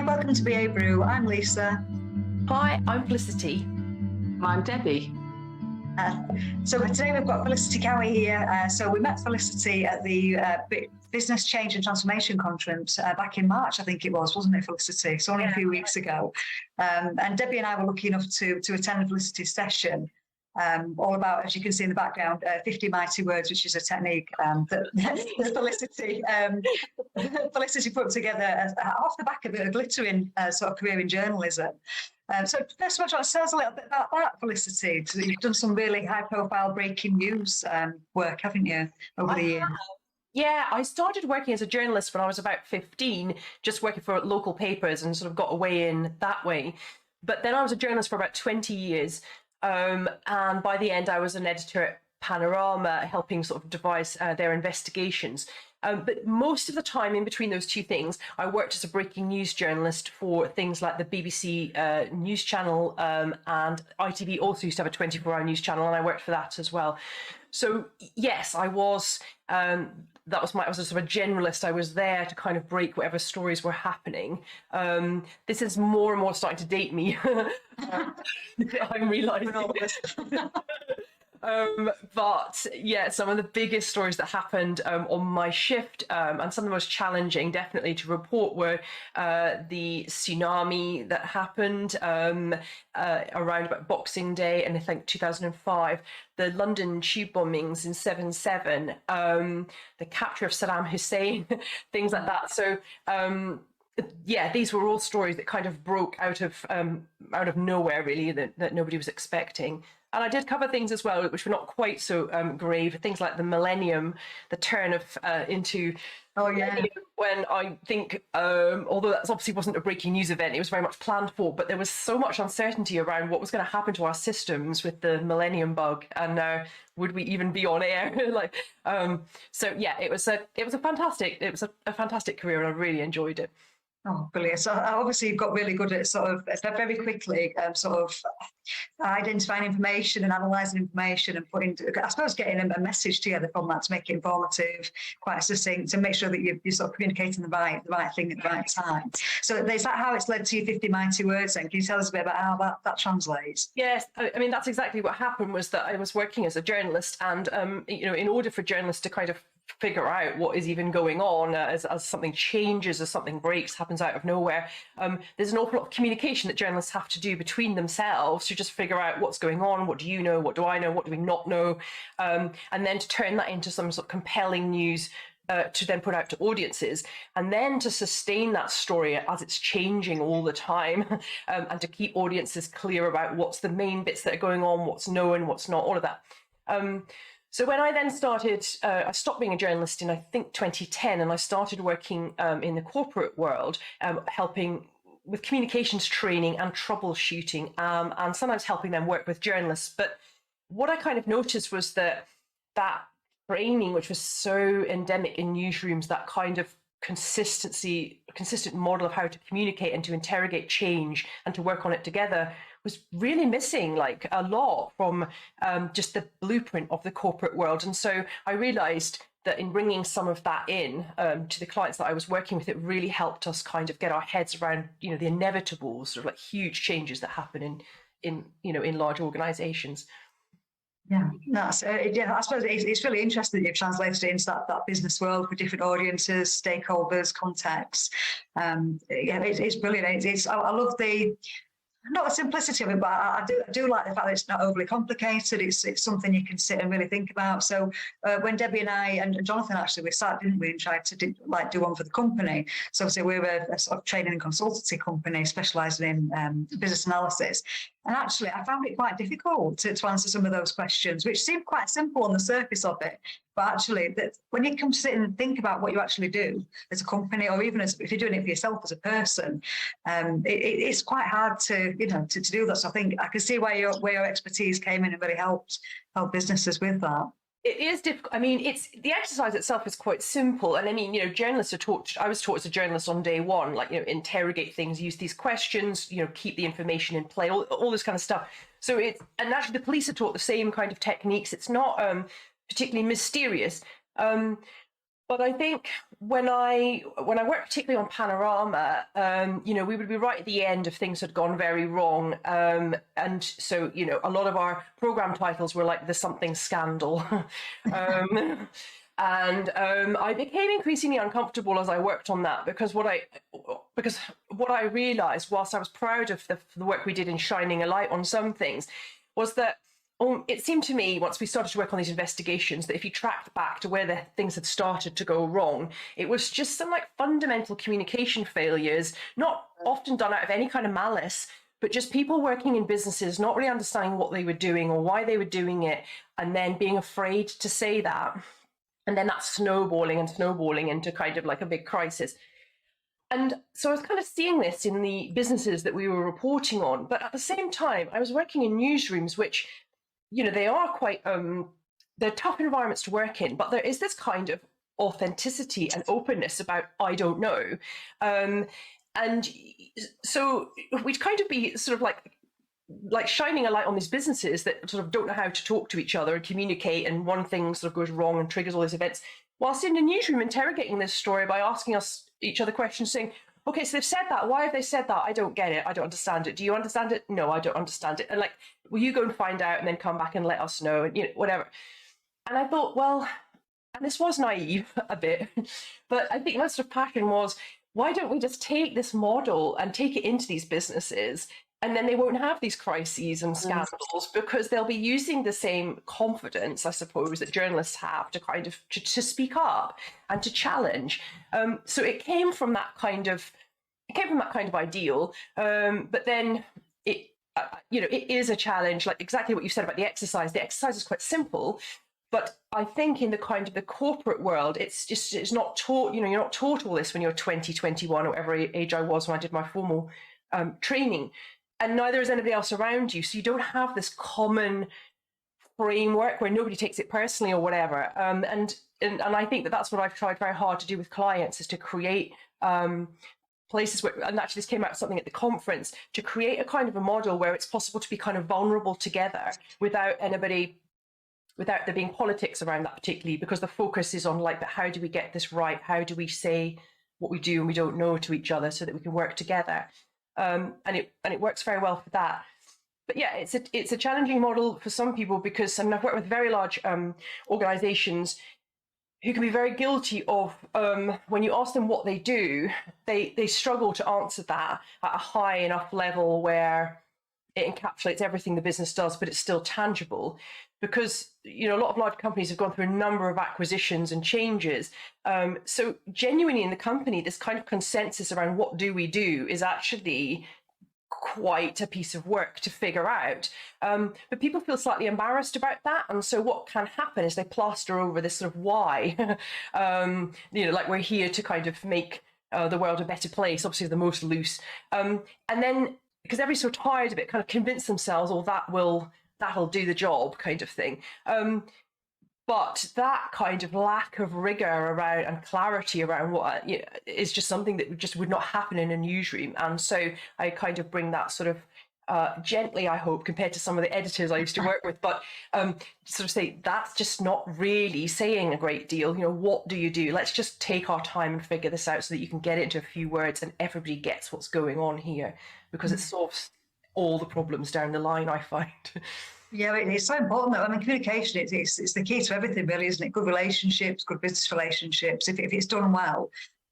welcome to BA Brew. I'm Lisa. Hi, I'm Felicity. I'm Debbie. So today we've got Felicity Cowie here. So we met Felicity at the Business Change and Transformation Conference back in March, I think it was, wasn't it, Felicity? So only a few weeks ago. And Debbie and I were lucky enough to attend Felicity's session. All about, as you can see in the background, 50 mighty words, which is a technique that Felicity put together off the back of a glittering sort of career in journalism. So first of all, tell us a little bit about that, Felicity. So you've done some really high-profile breaking news work, haven't you, over the years? Yeah, I started working as a journalist when I was about 15, just working for local papers and sort of got away in that way. But then I was a journalist for about 20 years. And by the end, I was an editor at Panorama, helping sort of devise their investigations. But most of the time in between those two things, I worked as a breaking news journalist for things like the BBC news channel, and ITV also used to have a 24-hour news channel, and I worked for that as well. So yes, I was. I was a sort of a generalist. I was there to kind of break whatever stories were happening. This is more and more starting to date me. I'm realising. But yeah, some of the biggest stories that happened on my shift, and some of the most challenging definitely to report, were the tsunami that happened around about Boxing Day, and I think 2005, the London tube bombings in 7/7, the capture of Saddam Hussein, things like that. So yeah, these were all stories that kind of broke out of nowhere, really, that nobody was expecting. And I did cover things as well, which were not quite so grave, things like the millennium, the turn of into when I think, although that obviously wasn't a breaking news event, it was very much planned for, but there was so much uncertainty around what was going to happen to our systems with the millennium bug, and would we even be on air? So yeah, it was a fantastic career, and I really enjoyed it. Oh, brilliant. So obviously you've got really good at sort of very quickly sort of identifying information and analysing information and getting a message together from that to make it informative, quite succinct, to make sure that you're sort of communicating the right thing at the right time. So is that how it's led to your 50 mighty words then? Can you tell us a bit about how that translates? Yes, I mean, that's exactly what happened, was that I was working as a journalist, and in order for journalists to kind of figure out what is even going on as something changes, as something breaks, happens out of nowhere, there's an awful lot of communication that journalists have to do between themselves to just figure out what's going on, what do you know, what do I know, what do we not know, and then to turn that into some sort of compelling news to then put out to audiences, and then to sustain that story as it's changing all the time, and to keep audiences clear about what's the main bits that are going on, what's known, what's not, all of that. So when I then started, I stopped being a journalist in, I think, 2010, and I started working in the corporate world, helping with communications training and troubleshooting, and sometimes helping them work with journalists. But what I kind of noticed was that training, which was so endemic in newsrooms, that kind of consistent model of how to communicate and to interrogate change and to work on it together, was really missing like a lot from just the blueprint of the corporate world. And so I realized that in bringing some of that in to the clients that I was working with, it really helped us kind of get our heads around, the inevitable sort of like huge changes that happen in large organizations. Yeah, I suppose it's really interesting that you've translated it into that business world with different audiences, stakeholders, contexts. It's brilliant. I love not the simplicity of it, but I do like the fact that it's not overly complicated. It's something you can sit and really think about. So when Debbie and I and Jonathan, actually, we sat, didn't we, and tried to do one for the company. So obviously we're a sort of training and consultancy company specialising in business analysis. And actually, I found it quite difficult to answer some of those questions, which seemed quite simple on the surface of it. But actually, when you come to sit and think about what you actually do as a company, or even if you're doing it for yourself as a person, it's quite hard to do that. So I think I can see where your expertise came in and really helped businesses with that. It is difficult. I mean, the exercise itself is quite simple. And I mean, journalists are taught, I was taught as a journalist on day one, like, interrogate things, use these questions, keep the information in play, all this kind of stuff. So and actually the police are taught the same kind of techniques. It's not particularly mysterious. But I think when I work particularly on Panorama, we would be right at the end if things had gone very wrong, and so a lot of our program titles were like the something scandal, and I became increasingly uncomfortable as I worked on that because what I realised, whilst I was proud of the work we did in shining a light on some things, was that it seemed to me, once we started to work on these investigations, that if you tracked back to where the things had started to go wrong, it was just some like fundamental communication failures, not often done out of any kind of malice, but just people working in businesses not really understanding what they were doing or why they were doing it, and then being afraid to say that. And then that snowballing into kind of like a big crisis. And so I was kind of seeing this in the businesses that we were reporting on. But at the same time, I was working in newsrooms, which they are quite, they're tough environments to work in, but there is this kind of authenticity and openness about, I don't know. And so we'd kind of be sort of like shining a light on these businesses that sort of don't know how to talk to each other and communicate, and one thing sort of goes wrong and triggers all these events, whilst in the newsroom interrogating this story by asking each other questions, saying, okay, so they've said that. Why have they said that? I don't get it. I don't understand it. Do you understand it? No, I don't understand it. And like, will you go and find out and then come back and let us know, and whatever. And I thought, well, and this was naive a bit, but I think my sort of passion was, why don't we just take this model and take it into these businesses, and then they won't have these crises and scandals because they'll be using the same confidence, I suppose, that journalists have to kind of to speak up and to challenge. So it came from that kind of ideal, but then it is a challenge. Like exactly what you said about the exercise. The exercise is quite simple, but I think in the kind of the corporate world, it's not taught. You're not taught all this when you're 20, 21, or whatever age I was when I did my formal training. And neither is anybody else around you. So you don't have this common framework where nobody takes it personally or whatever. And I think that's what I've tried very hard to do with clients, is to create places where, and actually this came out of something at the conference, to create a kind of a model where it's possible to be kind of vulnerable together without there being politics around that particularly, because the focus is on like, but how do we get this right? How do we say what we do and we don't know to each other so that we can work together? And it works very well for that. But yeah, it's a challenging model for some people, because I've worked with very large organizations who can be very guilty of, when you ask them what they do, they struggle to answer that at a high enough level where it encapsulates everything the business does, but it's still tangible. Because a lot of large companies have gone through a number of acquisitions and changes. So genuinely in the company, this kind of consensus around what do we do is actually quite a piece of work to figure out. But people feel slightly embarrassed about that. And so what can happen is they plaster over this sort of why, like we're here to kind of make the world a better place, obviously the most loose. And then because everybody's so tired of it, kind of convince themselves, oh, that'll do the job kind of thing. But that kind of lack of rigor around and clarity around what is just something that just would not happen in a newsroom. And so I kind of bring that sort of gently, I hope, compared to some of the editors I used to work with, but sort of say that's just not really saying a great deal. What do you do? Let's just take our time and figure this out so that you can get it into a few words and everybody gets what's going on here, because it solves all the problems down the line, I find. Yeah, it's so important though. I mean, communication, it's the key to everything really, isn't it? Good relationships, good business relationships. If it's done well,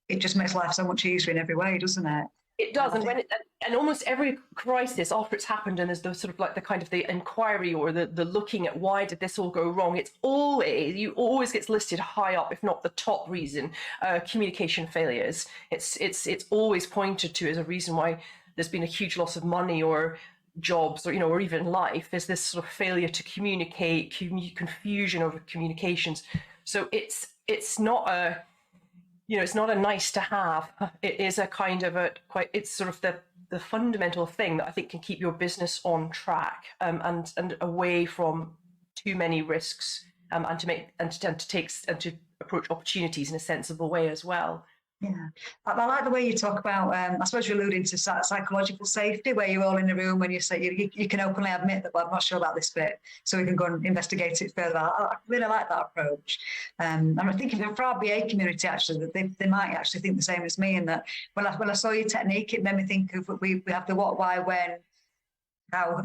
it just makes life so much easier in every way, doesn't it? It does. And almost every crisis after it's happened, and there's the sort of like the kind of the inquiry or the looking at why did this all go wrong, you always gets listed high up, if not the top reason, communication failures. It's always pointed to as a reason why there's been a huge loss of money or jobs, or or even life. There's this sort of failure to communicate, confusion over communications. So it's not a it's not a nice to have. It is a kind of it's sort of the fundamental thing that I think can keep your business on track, and away from too many risks, and to approach opportunities in a sensible way as well. Yeah, I like the way you talk about. I suppose you're alluding to psychological safety, where you're all in the room when you say you can openly admit that, well, I'm not sure about this bit, so we can go and investigate it further. I really like that approach. And I'm thinking for our BA community, actually, that they might actually think the same as me. And that when I saw your technique, it made me think of we have the what, why, when, how,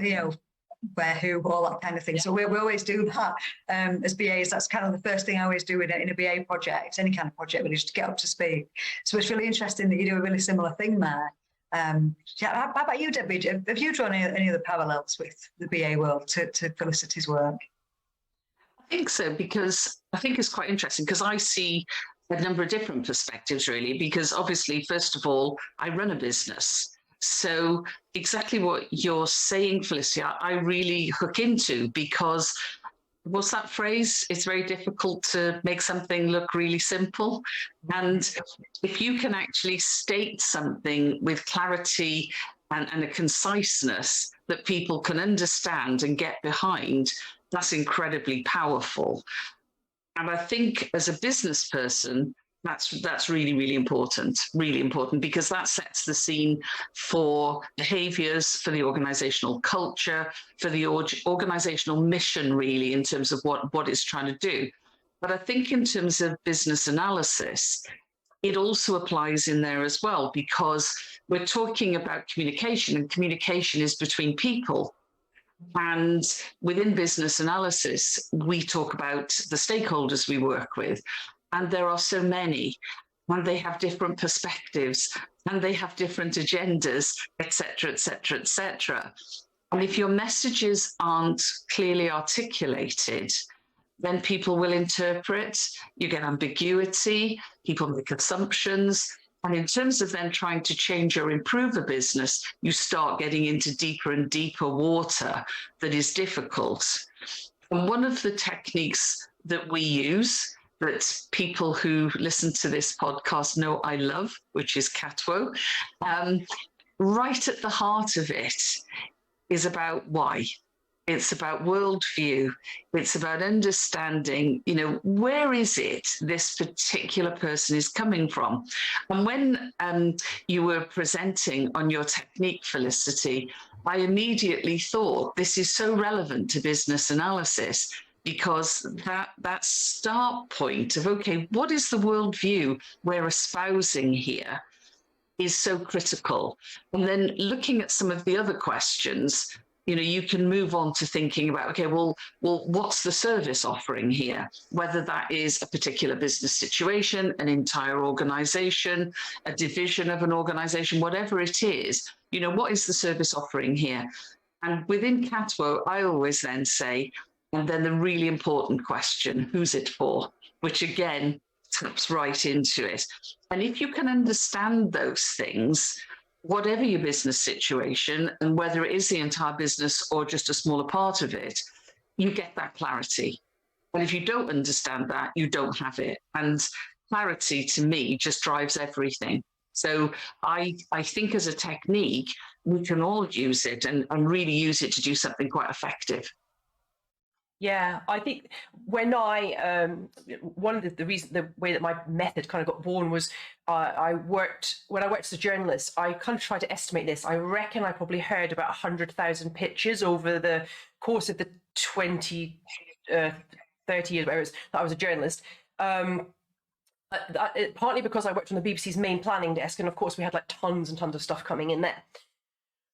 where, who, all that kind of thing. So we always do that as BAs. That's kind of the first thing I always do in a BA project, any kind of project, really, just to get up to speed. So it's really interesting that you do a really similar thing there. How about you, Debbie? Have you drawn any other parallels with the BA world to Felicity's work? I think so, because I think it's quite interesting because I see a number of different perspectives, really, because obviously, first of all, I run a business. So exactly what you're saying, Felicity, I really hook into, because what's that phrase? It's very difficult to make something look really simple. And if you can actually state something with clarity and a conciseness that people can understand and get behind, that's incredibly powerful. And I think as a business person, that's really, really important, because that sets the scene for behaviors, for the organizational culture, for the organizational mission, really, in terms of what it's trying to do. But I think in terms of business analysis, it also applies in there as well, because we're talking about communication, and communication is between people. And within business analysis, we talk about the stakeholders we work with. And there are so many, and they have different perspectives, and they have different agendas, et cetera, et cetera, et cetera. And if your messages aren't clearly articulated, then people will interpret, you get ambiguity, people make assumptions. And in terms of then trying to change or improve a business, you start getting into deeper and deeper water that is difficult. And one of the techniques that we use, that people who listen to this podcast know I love, which is CATWO, right at the heart of it is about why. It's about worldview. It's about understanding, where is it this particular person is coming from? And when you were presenting on your technique, Felicity, I immediately thought this is so relevant to business analysis, because that start point of, okay, what is the worldview we're espousing here is so critical. And then looking at some of the other questions, you can move on to thinking about, okay, well, what's the service offering here? Whether that is a particular business situation, an entire organization, a division of an organization, whatever it is, what is the service offering here? And within CATWO, I always then say, and then the really important question, who's it for? Which again, taps right into it. And if you can understand those things, whatever your business situation, and whether it is the entire business or just a smaller part of it, you get that clarity. And if you don't understand that, you don't have it. And clarity, to me, just drives everything. So I think as a technique, we can all use it and really use it to do something quite effective. Yeah, I think when I one of the way that my method kind of got born was when I worked as a journalist. I kind of tried to estimate this. I reckon I probably heard about 100,000 pitches over the course of the 20, 30 years that I was a journalist. Partly because I worked on the BBC's main planning desk, and of course we had like tons and tons of stuff coming in there.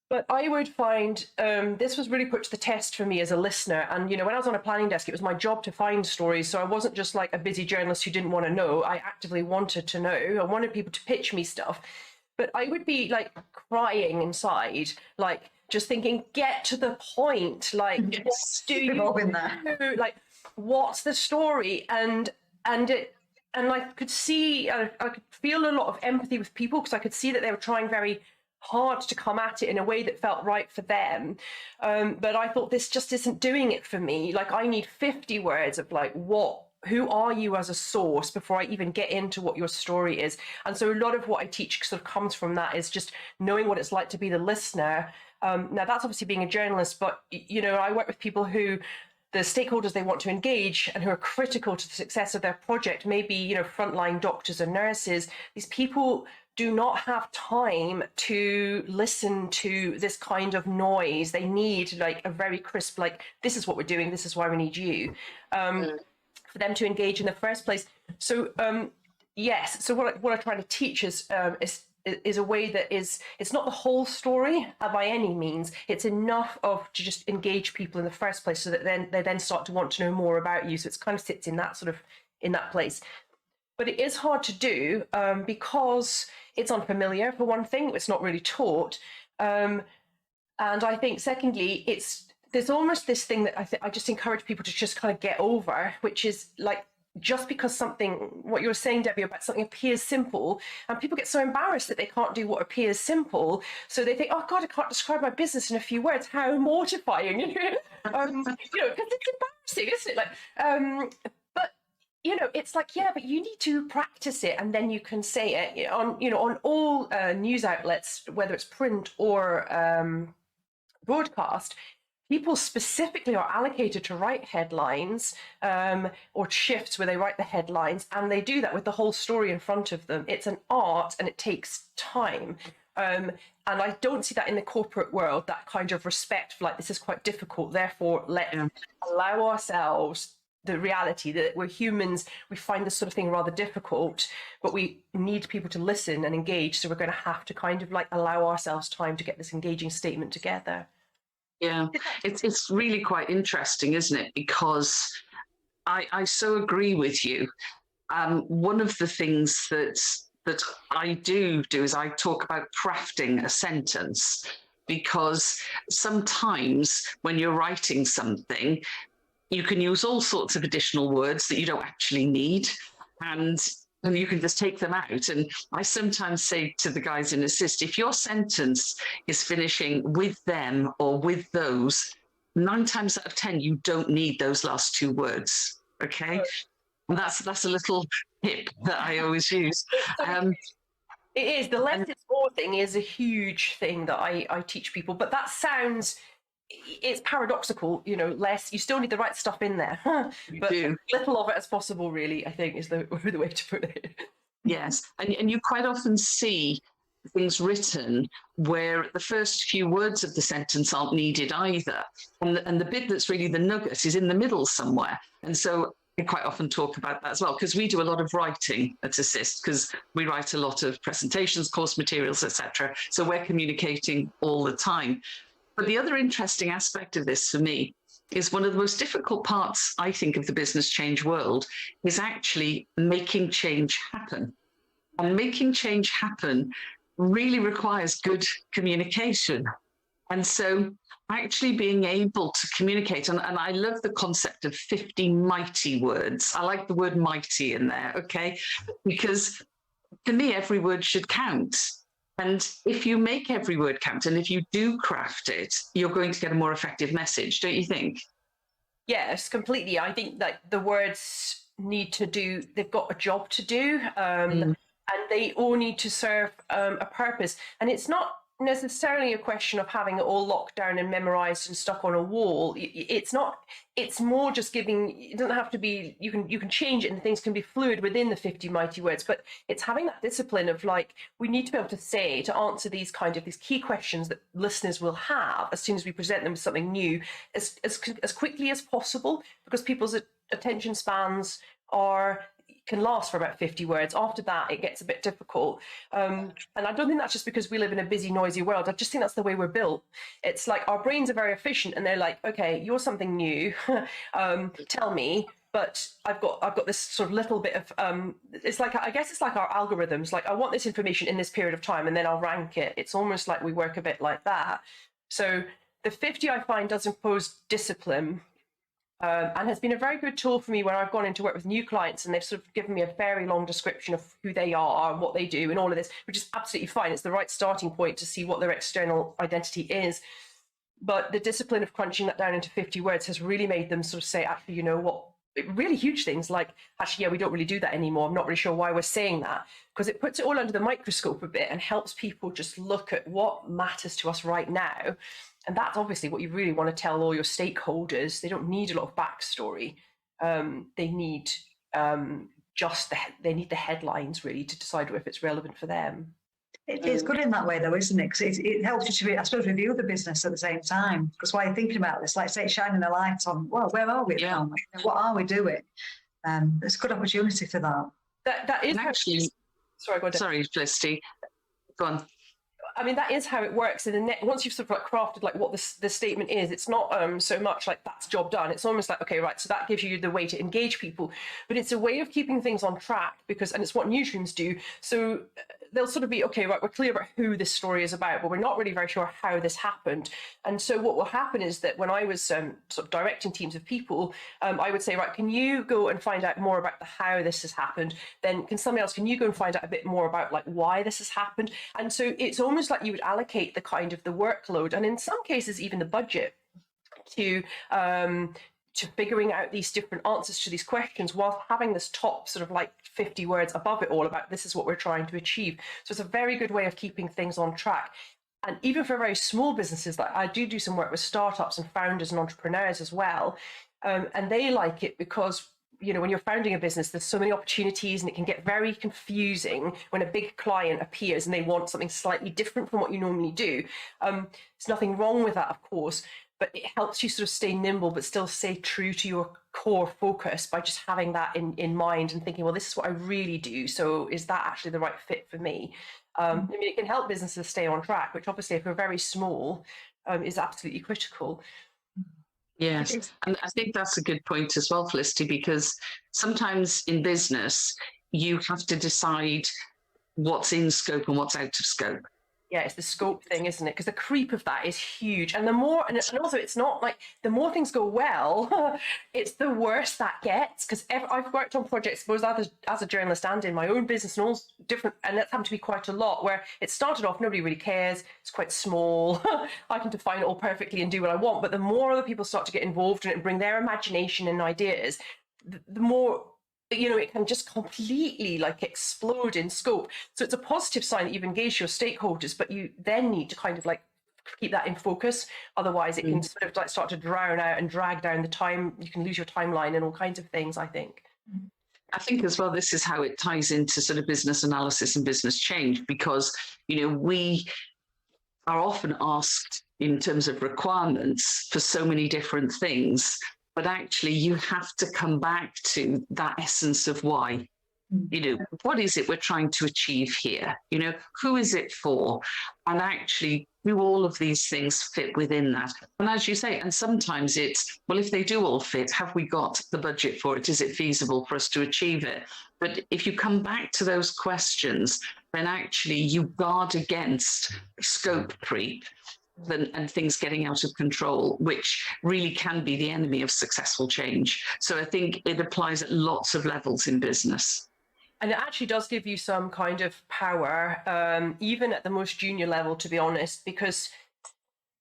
But I would find this was really put to the test for me as a listener. And, when I was on a planning desk, it was my job to find stories. So I wasn't just like a busy journalist who didn't want to know. I actively wanted to know. I wanted people to pitch me stuff. But I would be like crying inside, like just thinking, get to the point. Like, what do you do? Like, what's the story? And I could see, I could feel a lot of empathy with people, because I could see that they were trying very hard to come at it in a way that felt right for them. But I thought, this just isn't doing it for me. Like, I need 50 words of like, who are you as a source before I even get into what your story is. And so a lot of what I teach sort of comes from that, is just knowing what it's like to be the listener. Now that's obviously being a journalist, but I work with people who the stakeholders they want to engage and who are critical to the success of their project, maybe, you know, frontline doctors and nurses, these people do not have time to listen to this kind of noise. They need like a very crisp, like, this is what we're doing, this is why we need you, for them to engage in the first place. So yes, so what I'm trying to teach is a way that is, it's not the whole story by any means. It's enough to just engage people in the first place so that then they then start to want to know more about you. So it's kind of sits in that sort of, in that place. But it is hard to do because it's unfamiliar, for one thing. It's not really taught. And I think secondly, there's almost this thing that I just encourage people to just kind of get over, which is like, just because something, what you were saying, Debbie, about something appears simple, and people get so embarrassed that they can't do what appears simple, so they think, oh God, I can't describe my business in a few words. How mortifying, you know, because it's embarrassing, isn't it? Like, but you know, it's like, yeah, but you need to practice it, and then you can say it on all news outlets, whether it's print or broadcast. People specifically are allocated to write headlines or shifts where they write the headlines, and they do that with the whole story in front of them. It's an art and it takes time. And I don't see that in the corporate world, that kind of respect for like, this is quite difficult, therefore let's allow ourselves the reality that we're humans, we find this sort of thing rather difficult, but we need people to listen and engage. So we're going to have to kind of like allow ourselves time to get this engaging statement together. Yeah, it's really quite interesting, isn't it? Because I so agree with you. One of the things that I do is I talk about crafting a sentence, because sometimes when you're writing something, you can use all sorts of additional words that you don't actually need, and you can just take them out. And I sometimes say to the guys in Assist, if your sentence is finishing with them or with those, 9 times out of 10, you don't need those last 2 words. Okay. And that's a little tip that I always use. It is. The less is more thing is a huge thing that I teach people, but that sounds, it's paradoxical, you know, less, you still need the right stuff in there, but little of it as possible, really, I think is the way to put it. Yes, and you quite often see things written where the first few words of the sentence aren't needed either, and the bit that's really the nugget is in the middle somewhere. And so I quite often talk about that as well, because we do a lot of writing at Assist, because we write a lot of presentations, course materials, etc. So we're communicating all the time. But the other interesting aspect of this for me is one of the most difficult parts, I think, of the business change world is actually making change happen. And making change happen really requires good communication. And so actually being able to communicate, and I love the concept of 50 mighty words. I like the word mighty in there, okay? Because to me, every word should count. And if you make every word count, and if you do craft it, you're going to get a more effective message, don't you think? Yes, completely. I think that the words they've got a job to do, and they all need to serve a purpose. And it's not necessarily a question of having it all locked down and memorized and stuck on a wall. It's more just giving, it doesn't have to be, you can change it and things can be fluid within the 50 mighty words, but it's having that discipline of like, we need to be able to answer these key questions that listeners will have as soon as we present them with something new as quickly as possible, because people's attention spans can last for about 50 words. After that, it gets a bit difficult. And I don't think that's just because we live in a busy, noisy world. I just think that's the way we're built. It's like our brains are very efficient and they're like, okay, you're something new, tell me. But I've got this sort of little bit of, it's like, I guess it's like our algorithms. Like I want this information in this period of time and then I'll rank it. It's almost like we work a bit like that. So the 50 I find does impose discipline. And has been a very good tool for me when I've gone into work with new clients and they've sort of given me a very long description of who they are and what they do and all of this, which is absolutely fine. It's the right starting point to see what their external identity is. But the discipline of crunching that down into 50 words has really made them sort of say, actually, you know what, really huge things like, actually, yeah, we don't really do that anymore. I'm not really sure why we're saying that, because it puts it all under the microscope a bit and helps people just look at what matters to us right now. And that's obviously what you really want to tell all your stakeholders. They don't need a lot of backstory. They need they need the headlines really to decide if it's relevant for them. It's good in that way, though, isn't it? Because it helps you to, I suppose, review the business at the same time. Because while you're thinking about this, like say, it's shining a light on, well, where are we at the moment? What are we doing? It's a good opportunity for that. That is actually. Sorry, go on. Sorry, Felicity. Go on. I mean, that is how it works. And once you've sort of like crafted like what the statement is, it's not so much like that's job done. It's almost like, okay, right, so that gives you the way to engage people, but it's a way of keeping things on track and it's what newsrooms do. So they'll sort of be, okay, right, we're clear about who this story is about, but we're not really very sure how this happened. And so what will happen is that when I was sort of directing teams of people, I would say, right, can you go and find out more about the how this has happened? Then can you go and find out a bit more about like why this has happened? And so it's almost like you would allocate the kind of the workload, and in some cases even the budget, to figuring out these different answers to these questions, while having this top sort of like 50 words above it all about this is what we're trying to achieve. So it's a very good way of keeping things on track. And even for very small businesses, like I do some work with startups and founders and entrepreneurs as well, and they like it because, you know, when you're founding a business, there's so many opportunities and it can get very confusing when a big client appears and they want something slightly different from what you normally do. There's nothing wrong with that, of course, but it helps you sort of stay nimble but still stay true to your core focus by just having that in mind and thinking, well, this is what I really do. So is that actually the right fit for me? I mean, it can help businesses stay on track, which obviously if we're very small is absolutely critical. Yes, and I think that's a good point as well, Felicity, because sometimes in business, you have to decide what's in scope and what's out of scope. Yeah, it's the scope thing, isn't it? Because the creep of that is huge. And the more, and also it's not like the more things go well, it's the worse that gets. Because I've worked on projects both as a journalist and in my own business and all different, and that's happened to be quite a lot, where it started off, nobody really cares, it's quite small, I can define it all perfectly and do what I want. But the more other people start to get involved in it and bring their imagination and ideas, the more, you know, it can just completely like explode in scope. So it's a positive sign that you've engaged your stakeholders, but you then need to kind of like keep that in focus. Otherwise it can sort of like start to drown out and drag down the time. You can lose your timeline and all kinds of things, I think. I think as well, this is how it ties into sort of business analysis and business change, because, you know, we are often asked in terms of requirements for so many different things, but actually you have to come back to that essence of why. You know, what is it we're trying to achieve here? You know, who is it for? And actually, do all of these things fit within that? And as you say, and sometimes it's, well, if they do all fit, have we got the budget for it? Is it feasible for us to achieve it? But if you come back to those questions, then actually you guard against scope creep and things getting out of control, which really can be the enemy of successful change. So I think it applies at lots of levels in business. And it actually does give you some kind of power, even at the most junior level, to be honest, because,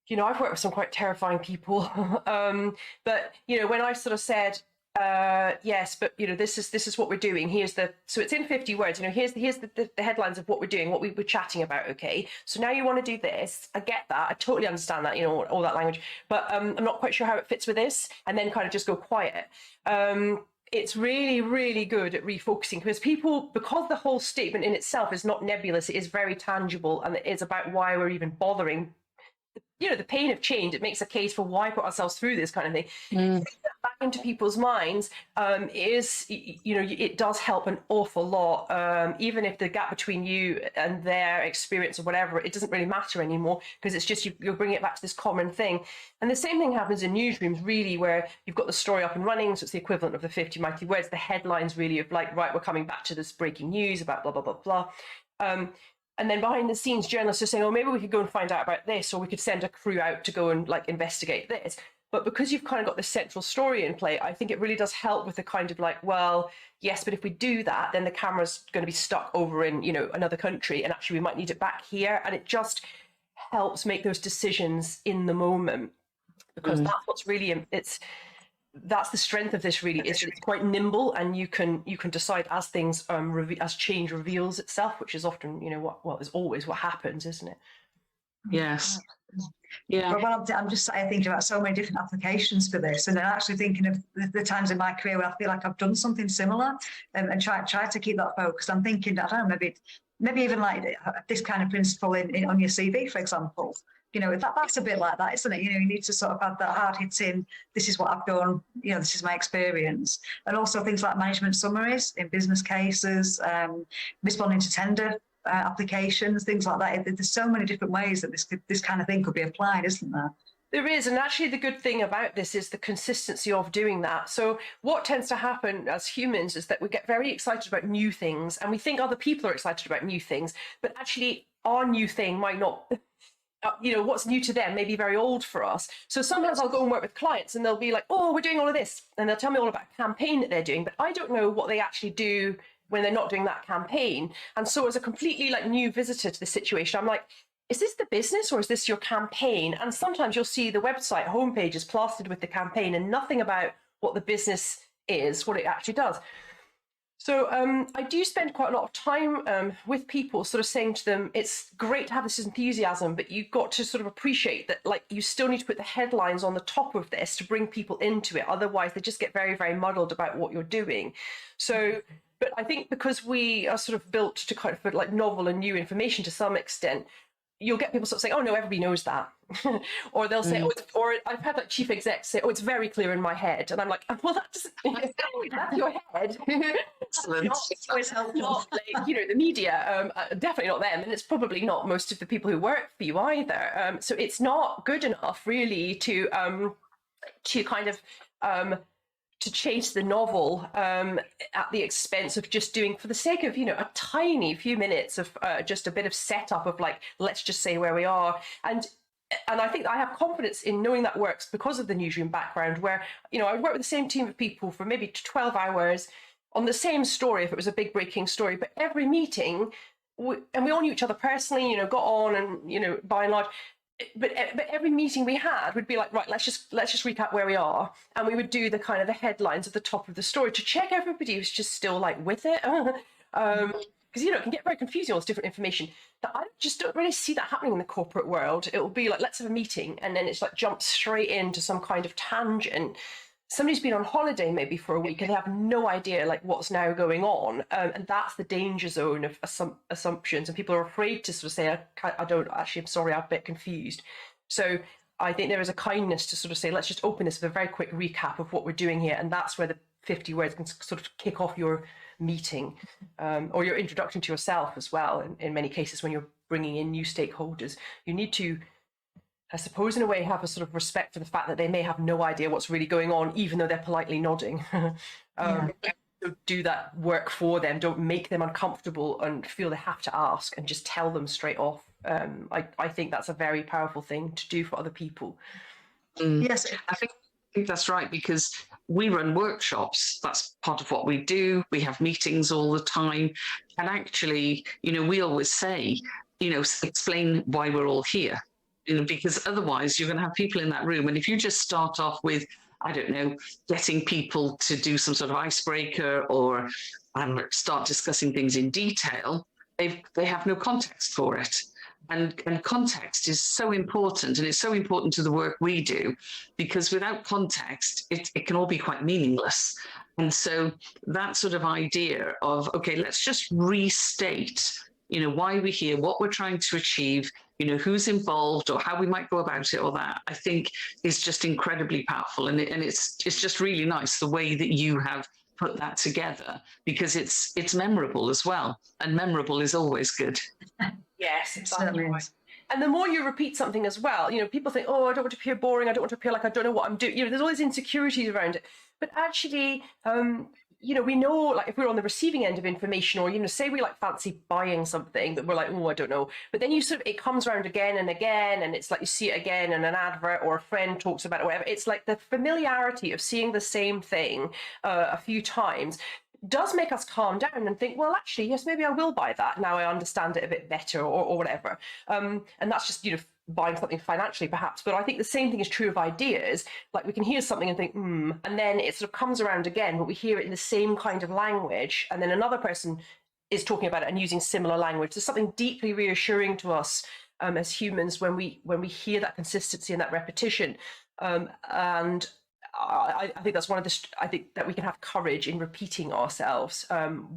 you know, I've worked with some quite terrifying people. But, you know, when I sort of said, yes, but, you know, this is what we're doing. So it's in 50 words, you know, here's the headlines of what we're doing, what we were chatting about. Okay. So now you want to do this. I get that. I totally understand that, you know, all that language, but I'm not quite sure how it fits with this. And then kind of just go quiet. It's really, really good at refocusing because the whole statement in itself is not nebulous, it is very tangible, and it is about why we're even bothering. You know, the pain of change, it makes a case for why put ourselves through this kind of thing. Back into people's minds is, you know, it does help an awful lot. Even if the gap between you and their experience or whatever, it doesn't really matter anymore, because it's just you're bringing it back to this common thing. And the same thing happens in newsrooms, really, where you've got the story up and running, so it's the equivalent of the 50 mighty words, the headlines really of like, right, we're coming back to this breaking news about blah, blah, blah, blah. And then behind the scenes, journalists are saying, oh, maybe we could go and find out about this, or we could send a crew out to go and like investigate this. But because you've kind of got this central story in play, I think it really does help with the kind of like, well, yes, but if we do that, then the camera's going to be stuck over in, you know, another country, and actually we might need it back here. And it just helps make those decisions in the moment, because that's what's really, that's the strength of this, really, is it's quite nimble, and you can decide as things as change reveals itself, which is often, you know, what is always what happens, isn't it? Yes. Yeah. But well, I'm just thinking about so many different applications for this, and then actually thinking of the times in my career where I feel like I've done something similar, and try to keep that focus. I'm thinking, I don't know, maybe even like this kind of principle on your CV, for example. You know, that's a bit like that, isn't it? You know, you need to sort of have that hard hitting, this is what I've done, you know, this is my experience. And also things like management summaries in business cases, responding to tender applications, things like that. There's so many different ways that this kind of thing could be applied, isn't there? There is, and actually the good thing about this is the consistency of doing that. So what tends to happen as humans is that we get very excited about new things, and we think other people are excited about new things, but actually our new thing might not, you know, what's new to them may be very old for us. So sometimes I'll go and work with clients and they'll be like, oh, we're doing all of this, and they'll tell me all about a campaign that they're doing, but I don't know what they actually do when they're not doing that campaign. And so as a completely like new visitor to the situation, I'm like, is this the business or is this your campaign? And sometimes you'll see the website homepage is plastered with the campaign and nothing about what the business is, what it actually does. So I do spend quite a lot of time with people sort of saying to them, it's great to have this enthusiasm, but you've got to sort of appreciate that, like, you still need to put the headlines on the top of this to bring people into it. Otherwise, they just get very, very muddled about what you're doing. So, but I think because we are sort of built to kind of put like novel and new information to some extent, you'll get people sort of saying, oh no, everybody knows that. Or they'll say, or I've had like chief execs say, oh, it's very clear in my head. And I'm like, well, that doesn't, that's your head. It's not like, you know, the media, definitely not them. And it's probably not most of the people who work for you either. So it's not good enough really to kind of, to chase the novel at the expense of just doing, for the sake of, you know, a tiny few minutes of just a bit of setup of like, let's just say where we are. And I think I have confidence in knowing that works because of the newsroom background, where, you know, I work with the same team of people for maybe 12 hours on the same story if it was a big breaking story, but every meeting, and we all knew each other personally, you know, got on and, you know, by and large, but every meeting we had would be like, right, let's just recap where we are, and we would do the kind of the headlines at the top of the story to check everybody was just still like with it, because you know it can get very confusing, all this different information. But I just don't really see that happening in the corporate world. It will be like, let's have a meeting, and then it's like jump straight into some kind of tangent. Somebody's been on holiday maybe for a week and they have no idea like what's now going on, and that's the danger zone of assumptions, and people are afraid to sort of say, I don't actually, I'm sorry, I'm a bit confused. So I think there is a kindness to sort of say, let's just open this with a very quick recap of what we're doing here, and that's where the 50 words can sort of kick off your meeting, or your introduction to yourself as well. In many cases, when you're bringing in new stakeholders, you need to, I suppose, in a way, have a sort of respect for the fact that they may have no idea what's really going on, even though they're politely nodding. So do that work for them. Don't make them uncomfortable and feel they have to ask, and just tell them straight off. I think that's a very powerful thing to do for other people. Yes, I think that's right, because we run workshops. That's part of what we do. We have meetings all the time. And actually, you know, we always say, you know, explain why we're all here. You know, because otherwise you're going to have people in that room. And if you just start off with, I don't know, getting people to do some sort of icebreaker or start discussing things in detail, they have no context for it. And context is so important, and it's so important to the work we do, because without context, it can all be quite meaningless. And so that sort of idea of, okay, let's just restate, you know, why we're here, what we're trying to achieve, you know, who's involved or how we might go about it, or that, I think is just incredibly powerful. And it's just really nice the way that you have put that together, because it's memorable as well. And memorable is always good. Yes, exactly. And the more you repeat something as well, you know, people think, oh, I don't want to appear boring. I don't want to appear like I don't know what I'm doing. You know, there's all these insecurities around it. But actually, you know, we know, like, if we're on the receiving end of information, or, you know, say we like fancy buying something that we're like, oh, I don't know. But then you sort of, it comes around again and again, and it's like you see it again in an advert, or a friend talks about it, or whatever. It's like the familiarity of seeing the same thing a few times does make us calm down and think, well, actually, yes, maybe I will buy that. Now I understand it a bit better, or whatever. And that's just, you know, buying something financially perhaps. But I think the same thing is true of ideas. Like, we can hear something and think, and then it sort of comes around again, but we hear it in the same kind of language. And then another person is talking about it and using similar language. There's something deeply reassuring to us as humans when we hear that consistency and that repetition. And I think that's one of the. I think that we can have courage in repeating ourselves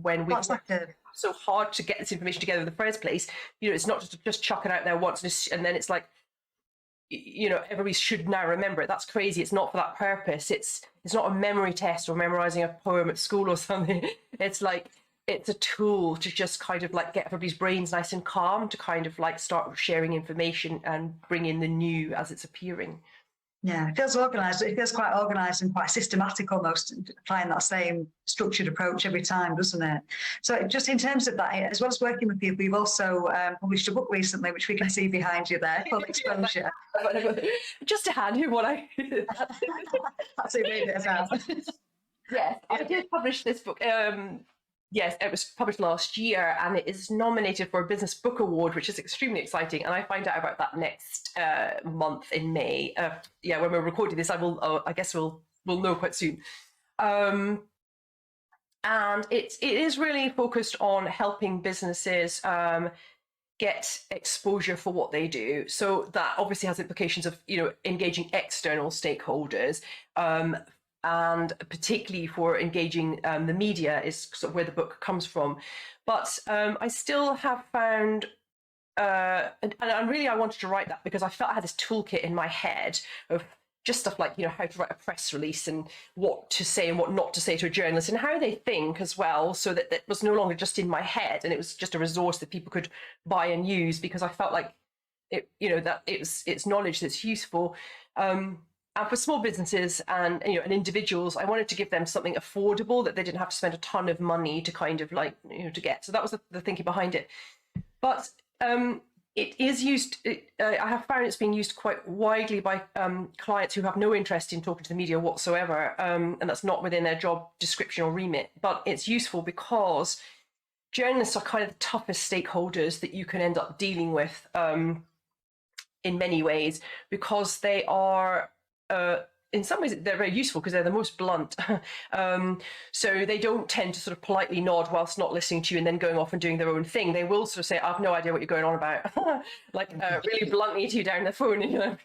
when we That's like a so hard to get this information together in the first place. It's not just chuck it out there once and then it's like, everybody should now remember it. That's crazy. It's not for that purpose. It's not a memory test or memorizing a poem at school or something. It's like, it's a tool to just kind of like get everybody's brains nice and calm to kind of like start sharing information and bring in the new as it's appearing. Yeah, it feels organised. It feels quite organised and quite systematic almost, applying that same structured approach every time, doesn't it? So just in terms of that, as well as working with people, you've also published a book recently, which we can see behind you there, Full Exposure. Just to hand you what I... That's who made it as well. Yes, I did publish this book. Yes, it was published last year and it is nominated for a Business Book Award, which is extremely exciting. And I find out about that next month in May. When we're recording this, I guess we'll know quite soon. And it is really focused on helping businesses get exposure for what they do. So that obviously has implications of, engaging external stakeholders. And particularly for engaging the media is sort of where the book comes from. But I still have found, and I wanted to write that because I felt I had this toolkit in my head of just stuff like, how to write a press release and what to say and what not to say to a journalist and how they think as well, so that it was no longer just in my head and it was just a resource that people could buy and use, because I felt like it, that it's knowledge that's useful. And for small businesses and and individuals, I wanted to give them something affordable that they didn't have to spend a ton of money to kind of like to get. So that was the thinking behind it. But it is used. I have found it's being used quite widely by clients who have no interest in talking to the media whatsoever, and that's not within their job description or remit. But it's useful because journalists are kind of the toughest stakeholders that you can end up dealing with in many ways, because they are. In some ways, they're very useful because they're the most blunt. So they don't tend to sort of politely nod whilst not listening to you and then going off and doing their own thing. They will sort of say, I have no idea what you're going on about, like really bluntly to you down the phone.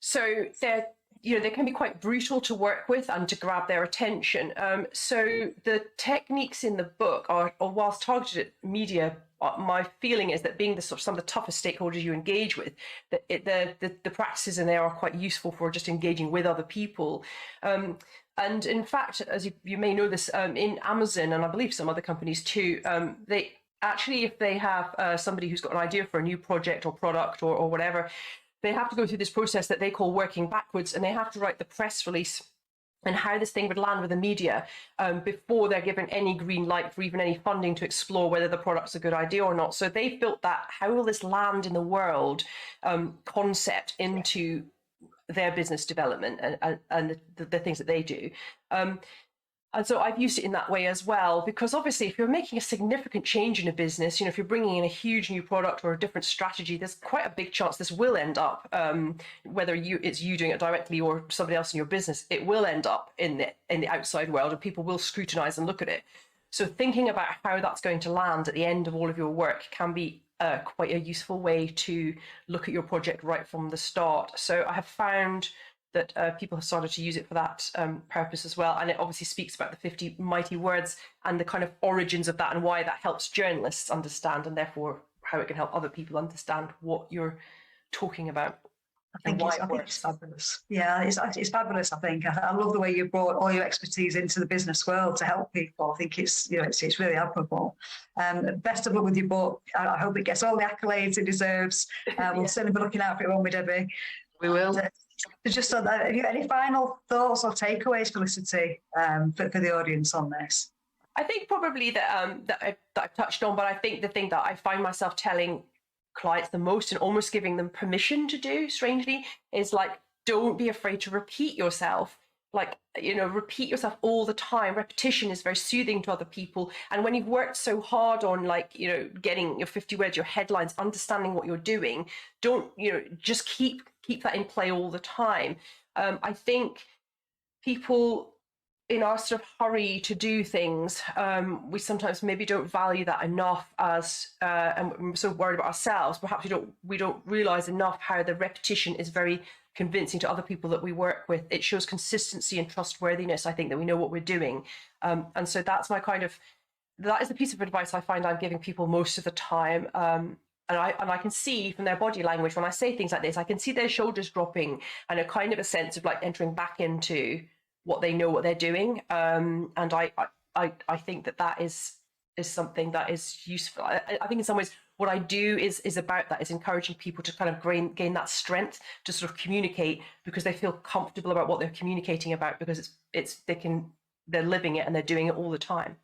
So they're, they can be quite brutal to work with and to grab their attention. So the techniques in the book are whilst targeted at media, my feeling is that being some of the toughest stakeholders you engage with, that the practices in there are quite useful for just engaging with other people. And in fact, as you may know this, in Amazon, and I believe some other companies too, they actually, if they have somebody who's got an idea for a new project or product or whatever, they have to go through this process that they call working backwards, and they have to write the press release and how this thing would land with the media before they're given any green light for even any funding to explore whether the product's a good idea or not. So they've built that how will this land in the world concept into their business development and the things that they do. And so I've used it in that way as well, because obviously if you're making a significant change in a business, if you're bringing in a huge new product or a different strategy, there's quite a big chance this will end up, whether it's you doing it directly or somebody else in your business, it will end up in the outside world and people will scrutinize and look at it. So thinking about how that's going to land at the end of all of your work can be quite a useful way to look at your project right from the start. So I have found that people have started to use it for that purpose as well. And it obviously speaks about the 50 mighty words and the kind of origins of that and why that helps journalists understand, and therefore how it can help other people understand what you're talking about. I think it's fabulous. Yeah, it's fabulous. I think I love the way you brought all your expertise into the business world to help people. I think it's it's really admirable. Best of luck with your book. I hope it gets all the accolades it deserves. We'll certainly be looking out for it, won't we, Debbie? We will. Just so that, have you any final thoughts or takeaways, Felicity, for the audience on this? I think probably that I've touched on, but I think the thing that I find myself telling clients the most and almost giving them permission to do, strangely, is like, don't be afraid to repeat yourself. Like, repeat yourself all the time. Repetition is very soothing to other people. And when you've worked so hard on getting your 50 words, your headlines, understanding what you're doing, don't, just keep that in play all the time. I think people, in our sort of hurry to do things, we sometimes maybe don't value that enough as, and we're so worried about ourselves. Perhaps we don't realize enough how the repetition is very convincing to other people that we work with. It shows consistency and trustworthiness. I think that we know what we're doing, and so that is the piece of advice I find I'm giving people most of the time. And I can see from their body language when I say things like this, I can see their shoulders dropping and a kind of a sense of like entering back into what they know what they're doing. And I think that is something that is useful. I think in some ways what I do is about that, is encouraging people to kind of gain that strength to sort of communicate, because they feel comfortable about what they're communicating about, because they're living it and they're doing it all the time.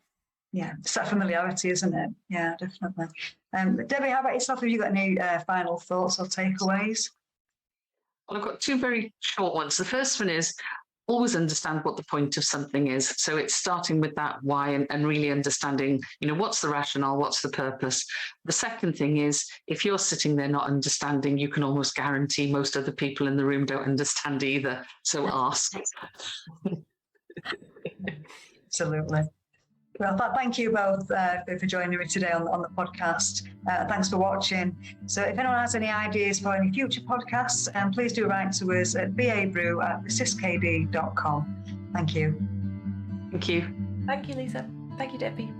Yeah, it's that familiarity, isn't it? Yeah, definitely. Debbie, how about yourself? Have you got any final thoughts or takeaways? Well, I've got two very short ones. The first one is always understand what the point of something is. So it's starting with that why and really understanding, what's the rationale, what's the purpose. The second thing is, if you're sitting there not understanding, you can almost guarantee most other people in the room don't understand either. So ask. Absolutely. Well, thank you both for joining me today on the podcast. Thanks for watching. So if anyone has any ideas for any future podcasts, please do write to us at babrew@persiskd.com. Thank you. Thank you. Thank you, Lisa. Thank you, Debbie.